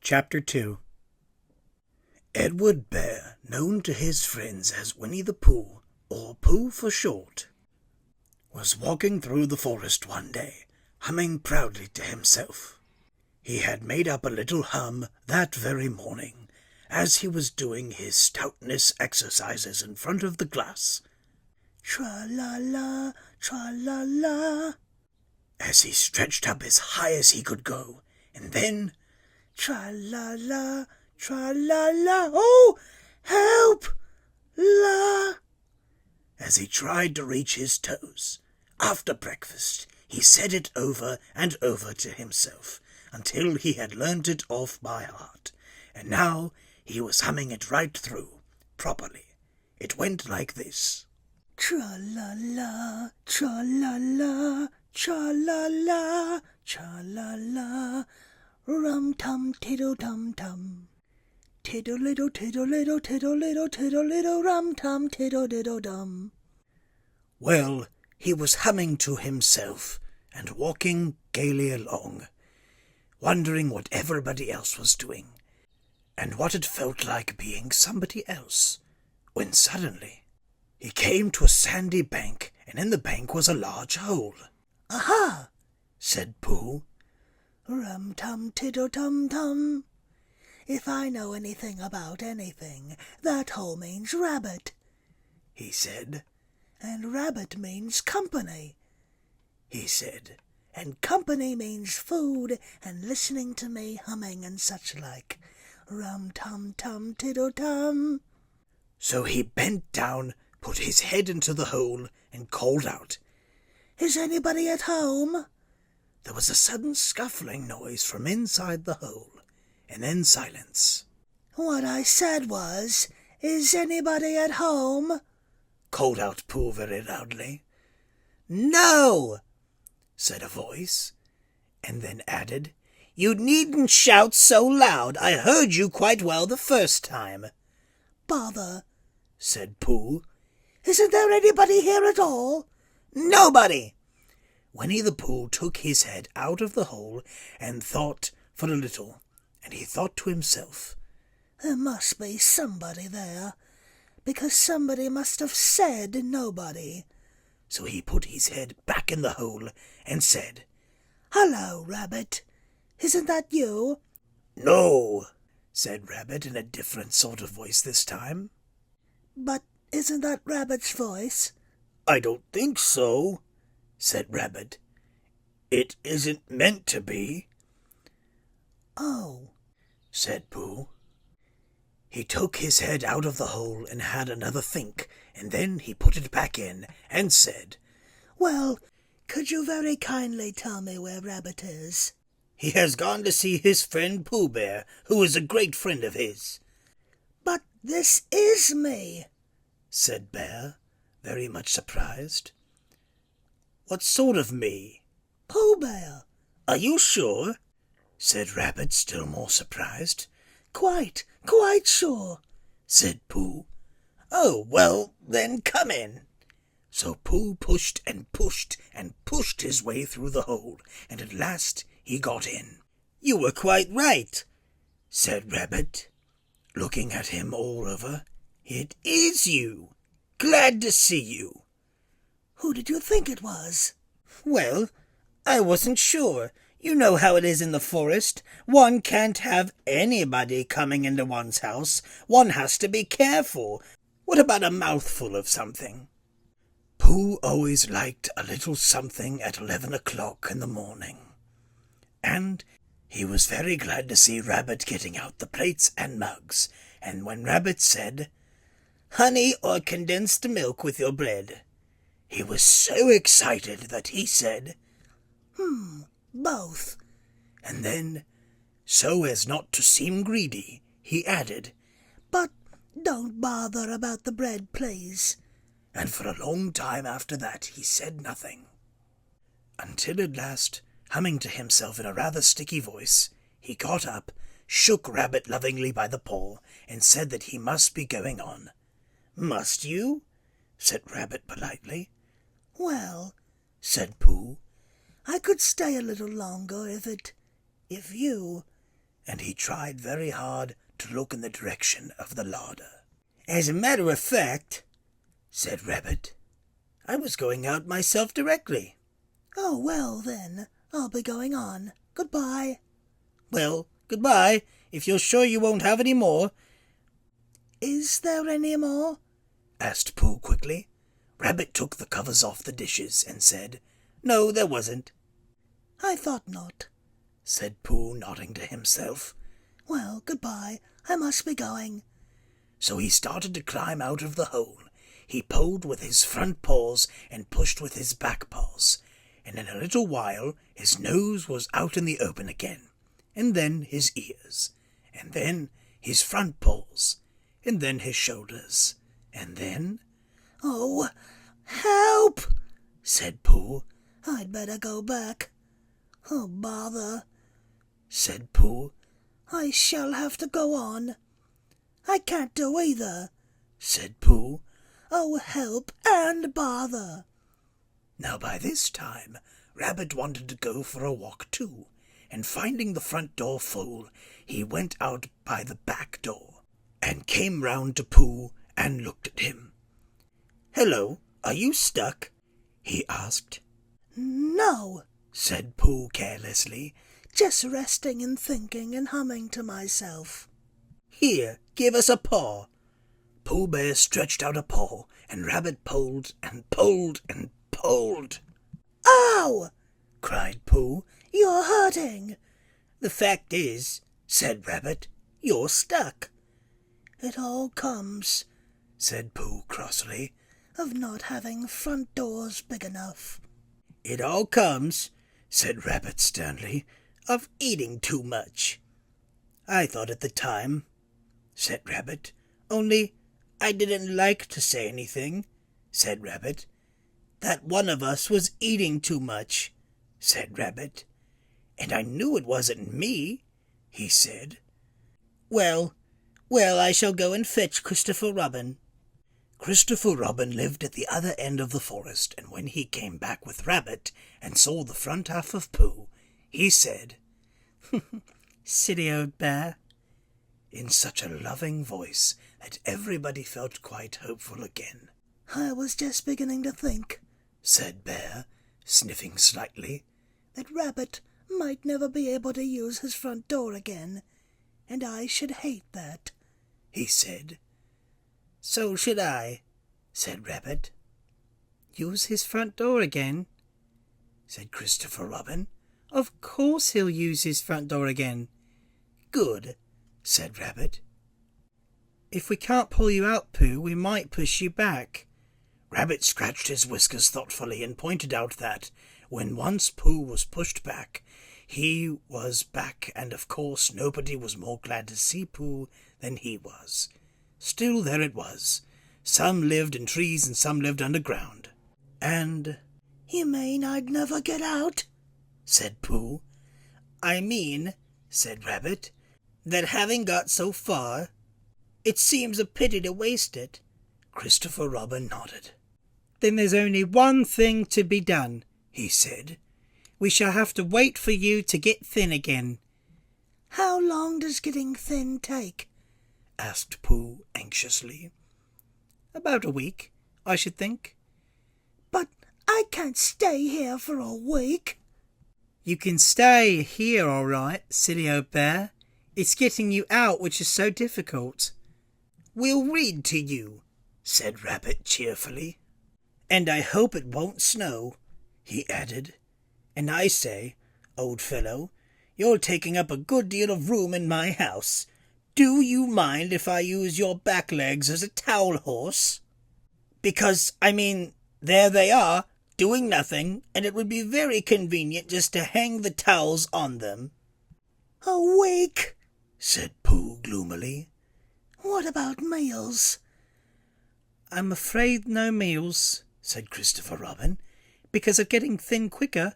Chapter 2. Edward Bear, known to his friends as Winnie the Pooh, or Pooh for short, was walking through the forest one day, humming proudly to himself. He had made up a little hum that very morning, as he was doing his stoutness exercises in front of the glass. Tra-la-la, tra-la-la, as he stretched up as high as he could go, and then tra-la-la, tra-la-la, oh, help, la, as he tried to reach his toes. After breakfast, he said it over and over to himself, until he had learnt it off by heart, and now he was humming it right through, properly. It went like this. Tra-la-la, tra-la-la, tra-la-la, tra-la-la, rum-tum-tiddle-tum-tum. Tiddle-liddle, tiddle-liddle, tiddle-liddle, tiddle-liddle, rum-tum, tiddle-diddle-dum. Well, he was humming to himself and walking gaily along, wondering what everybody else was doing, and what it felt like being somebody else, when suddenly he came to a sandy bank, and in the bank was a large hole. "Aha!" said Pooh. "Rum-tum-tiddle-tum-tum. If I know anything about anything, that hole means rabbit," he said. "And rabbit means company," he said. "And company means food and listening to me humming and such like. Rum-tum-tum-tiddle-tum." So he bent down, put his head into the hole, and called out, "Is anybody at home?" There was a sudden scuffling noise from inside the hole, and then silence. "What I said was, is anybody at home?" called out Pooh very loudly. "No," said a voice, and then added, "You needn't shout so loud. I heard you quite well the first time." "Bother," said Pooh. "Isn't there anybody here at all?" "Nobody." Winnie the Pooh took his head out of the hole and thought for a little, and he thought to himself, "There must be somebody there, because somebody must have said nobody." So he put his head back in the hole and said, "Hello, Rabbit. Isn't that you?" "No," said Rabbit in a different sort of voice this time. "But isn't that Rabbit's voice?" "I don't think so," said Rabbit. "It isn't meant to be." "Oh," said Pooh. He took his head out of the hole and had another think, and then he put it back in and said, "Well, could you very kindly tell me where Rabbit is?" "He has gone to see his friend Pooh Bear, who is a great friend of his." "But this is me," said Bear, very much surprised. "What sort of me?" "Pooh Bear." "Are you sure?" said Rabbit, still more surprised. Quite sure," said Pooh. "Oh, well, then come in." So Pooh pushed and pushed and pushed his way through the hole, and at last he got in. "You were quite right," said Rabbit, looking at him all over. "It is you. Glad to see you." "Who did you think it was?" "Well, I wasn't sure. You know how it is in the forest. One can't have anybody coming into one's house. One has to be careful. What about a mouthful of something?" Pooh always liked a little something at 11 o'clock in the morning, and he was very glad to see Rabbit getting out the plates and mugs, and when Rabbit said, "Honey or condensed milk with your bread?" he was so excited that he said, "Both." And then, so as not to seem greedy, he added, "But don't bother about the bread, please." And for a long time after that he said nothing, until at last, humming to himself in a rather sticky voice, he got up, shook Rabbit lovingly by the paw, and said that he must be going on. "Must you?" said Rabbit politely. "Well," said Pooh, "I could stay a little longer if you and he tried very hard to look in the direction of the larder. "As a matter of fact," said Rabbit, "I was going out myself directly." "Oh, well, then, I'll be going on. Goodbye." "Well, goodbye, if you're sure you won't have any more." "Is there any more?" asked Pooh quickly. Rabbit took the covers off the dishes and said, "No, there wasn't." "I thought not," said Pooh, nodding to himself. "Well, goodbye. I must be going." So he started to climb out of the hole. He pulled with his front paws and pushed with his back paws, and in a little while his nose was out in the open again, and then his ears, and then his front paws, and then his shoulders, and then... "Oh, help!" said Pooh. "I'd better go back." "Oh, bother," said Pooh. "I shall have to go on." "I can't do either," said Pooh. "Oh, help and bother." Now by this time Rabbit wanted to go for a walk too, and finding the front door full, he went out by the back door, and came round to Pooh and looked at him. "Hello, are you stuck?" he asked. "No," said Pooh carelessly. "just resting and thinking and humming to myself." "Here, give us a paw." Pooh Bear stretched out a paw, and Rabbit pulled and pulled and pulled. "Ow!" cried Pooh. "You're hurting." "The fact is," said Rabbit, "you're stuck." "It all comes," said Pooh crossly, "of not having front doors big enough." "It all comes," said Rabbit sternly, "of eating too much." "I thought at the time," said Rabbit, "only I didn't like to say anything," said Rabbit. "That one of us was eating too much," said Rabbit. "And I knew it wasn't me," he said. Well, I shall go and fetch Christopher Robin." Christopher Robin lived at the other end of the forest, and when he came back with Rabbit and saw the front half of Pooh, he said, "Silly old bear," in such a loving voice that everybody felt quite hopeful again. "I was just beginning to think," said Bear, sniffing slightly, "that Rabbit might never be able to use his front door again, and I should hate that," he said. "So should I," said Rabbit. "Use his front door again?" said Christopher Robin. "Of course he'll use his front door again." "Good," said Rabbit. "If we can't pull you out, Pooh, we might push you back." Rabbit scratched his whiskers thoughtfully and pointed out that, when once Pooh was pushed back, he was back, and of course nobody was more glad to see Pooh than he was. Still, there it was. Some lived in trees and some lived underground. And... "You mean I'd never get out?" said Pooh. "I mean," said Rabbit, "that having got so far, it seems a pity to waste it." Christopher Robin nodded. "Then there's only one thing to be done," he said. "We shall have to wait for you to get thin again." "How long does getting thin take?" asked Pooh anxiously. "About a week, I should think." "But I can't stay here for a week." "You can stay here all right, silly old bear. It's getting you out which is so difficult." "We'll read to you," said Rabbit cheerfully. "And I hope it won't snow," he added. "And I say, old fellow, you're taking up a good deal of room in my house. Do you mind if I use your back legs as a towel horse? Because, I mean, there they are, doing nothing, and it would be very convenient just to hang the towels on them." "A week," said Pooh gloomily. "What about meals?" "I'm afraid no meals," said Christopher Robin, "because of getting thin quicker.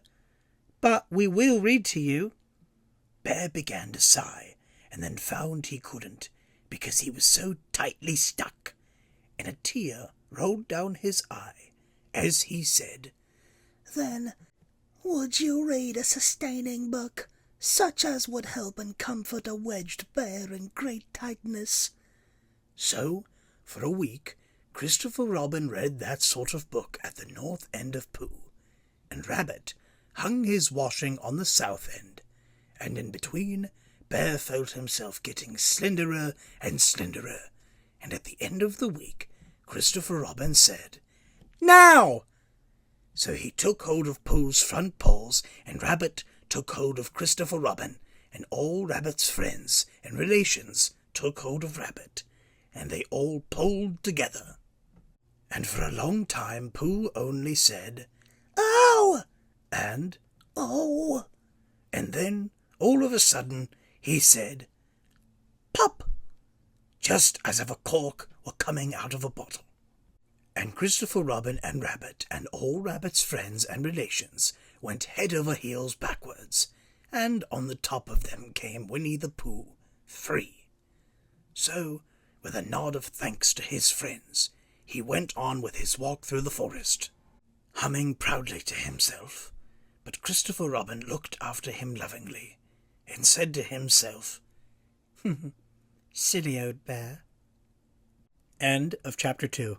But we will read to you." Bear began to sigh, and then found he couldn't, because he was so tightly stuck, and a tear rolled down his eye as he said, "Then would you read a sustaining book such as would help and comfort a wedged bear in great tightness. So, for a week, Christopher Robin read that sort of book at the north end of Pooh, and Rabbit hung his washing on the south end, and in between, Bear felt himself getting slenderer and slenderer, and at the end of the week, Christopher Robin said, "Now!" So he took hold of Pooh's front paws, and Rabbit took hold of Christopher Robin, and all Rabbit's friends and relations took hold of Rabbit, and they all pulled together. And for a long time Pooh only said, "Ow!" and "Oh!" And then, all of a sudden, he said, "Pop!" just as if a cork were coming out of a bottle. And Christopher Robin and Rabbit and all Rabbit's friends and relations went head over heels backwards, and on the top of them came Winnie the Pooh, free. So, with a nod of thanks to his friends, he went on with his walk through the forest, humming proudly to himself. But Christopher Robin looked after him lovingly, and said to himself, "Silly old bear." End of chapter 2.